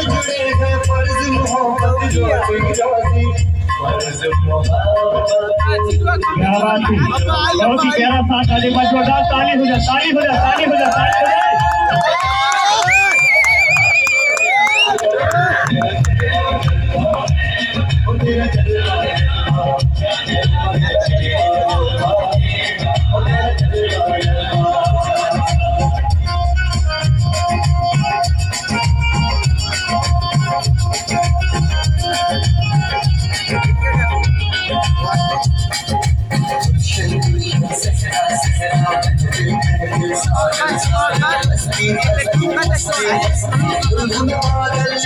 जुड़े हैं फर्ज मोहब्बत जो इजाजी फर्ज मोहब्बत। क्या बात थी, बहुत ही प्यारा था। ताली बजोड़ा, ताली हो जा, ताली हो जा, ताली हो जा, ताली हो जा। पागल